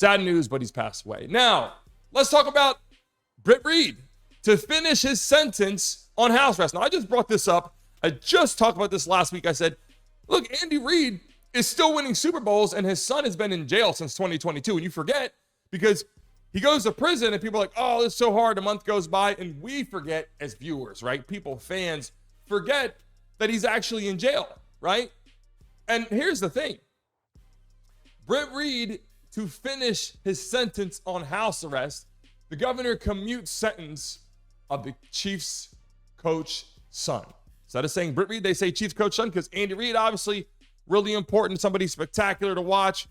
Sad news, but he's passed away. Now, let's talk about Britt Reid to finish his sentence on house arrest. Now, I just brought this up. I just talked about this last week. I said, look, Andy Reid is still winning Super Bowls, and his son has been in jail since 2022. And you forget because he goes to prison, and people are like, oh, it's so hard. A month goes by, and we forget as viewers, right? People, fans, forget that he's actually in jail, right? And here's the thing. Britt Reid, to finish his sentence on house arrest, the governor commutes sentence of the Chiefs coach son. Instead of saying Britt Reid, they say Chiefs coach son because Andy Reid, obviously, really important, somebody spectacular to watch.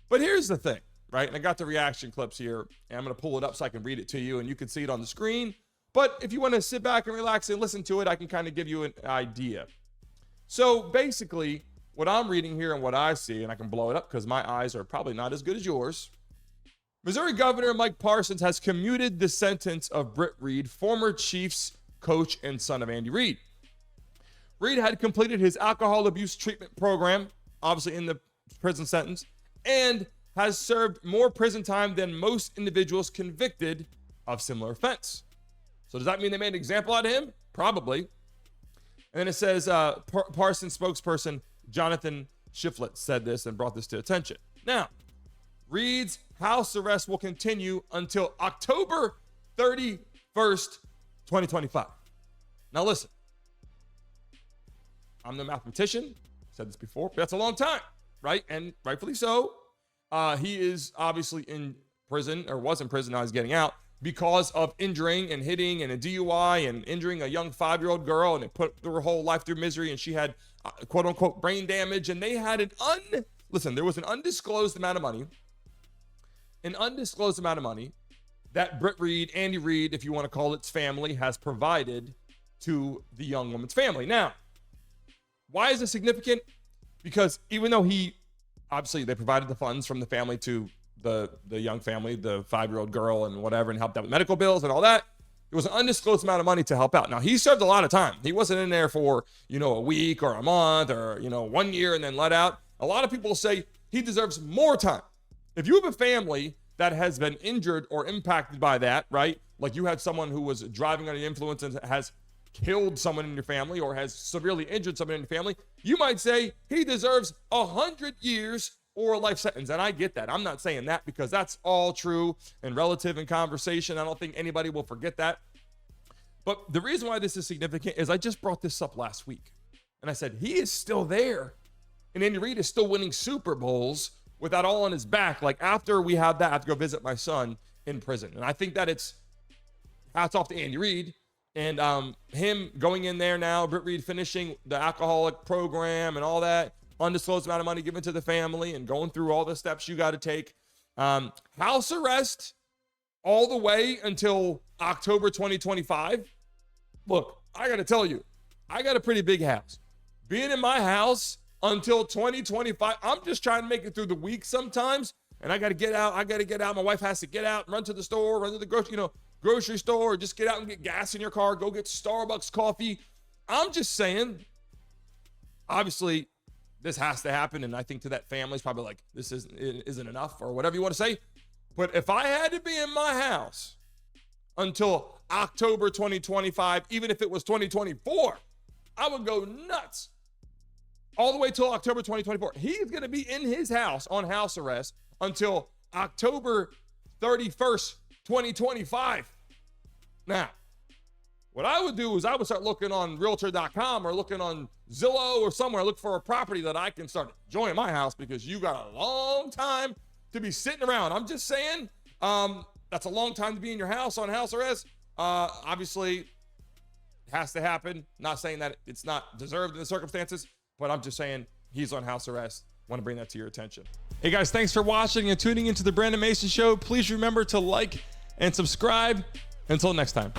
But here's the thing, right? And I got the reaction clips here, and I'm going to pull it up so I can read it to you, and you can see it on the screen. But if you want to sit back and relax and listen to it, I can kind of give you an idea. So basically, what I'm reading here and what I see, and I can blow it up because my eyes are probably not as good as yours. Missouri Governor Mike Parsons has commuted the sentence of Britt Reid, former Chiefs coach and son of Andy Reid. Reid had completed his alcohol abuse treatment program, obviously in the prison sentence, and has served more prison time than most individuals convicted of similar offense. So does that mean they made an example out of him? Probably. And then it says Parsons spokesperson Jonathan Shiflett said this and brought this to attention. Now, Reid's house arrest will continue until October 31st, 2025. Now listen, I'm no mathematician, said this before, but that's a long time, right? And rightfully so. He is obviously in prison, or was in prison, now he's getting out, because of injuring and hitting and a DUI and injuring a young 5-year-old girl, and it put her whole life through misery, and she had quote unquote brain damage, and they had there was an undisclosed amount of money that Britt Reid, Andy Reid, if you want to call it family, has provided to the young woman's family. Now, why is this significant? Because even though obviously they provided the funds from the family to the young family, the 5-year-old girl and whatever, and helped out with medical bills and all that, it was an undisclosed amount of money to help out. Now, he served a lot of time. He wasn't in there for, a week or a month or, 1 year and then let out. A lot of people say he deserves more time. If you have a family that has been injured or impacted by that, right? Like you had someone who was driving under the influence and has killed someone in your family or has severely injured someone in your family, you might say he deserves 100 years or a life sentence. And I get that. I'm not saying that because that's all true and relative in conversation. I don't think anybody will forget that. But the reason why this is significant is I just brought this up last week. And I said, he is still there. And Andy Reid is still winning Super Bowls with that all on his back. Like after we have that, I have to go visit my son in prison. And I think that it's hats off to Andy Reid. And him going in there now, Britt Reid finishing the alcoholic program and all that, undisclosed amount of money given to the family and going through all the steps you got to take. House arrest all the way until October 2025. Look, I got to tell you, I got a pretty big house. Being in my house until 2025, I'm just trying to make it through the week sometimes. And I got to get out. My wife has to get out, run to the store, run to the grocery store, or just get out and get gas in your car, go get Starbucks coffee. I'm just saying, obviously, this has to happen. And I think to that family, it's probably like, this isn't enough or whatever you want to say. But if I had to be in my house until October 2025, even if it was 2024, I would go nuts. All the way till October 2024. He's going to be in his house on house arrest until October 31st, 2025. Now, what I would do is I would start looking on realtor.com or looking on Zillow or somewhere, look for a property that I can start enjoying my house, because you got a long time to be sitting around. I'm just saying, that's a long time to be in your house on house arrest. Obviously, it has to happen. Not saying that it's not deserved in the circumstances, but I'm just saying he's on house arrest. Want to bring that to your attention. Hey guys, thanks for watching and tuning into the Brandon Mason Show. Please remember to like and subscribe. Until next time.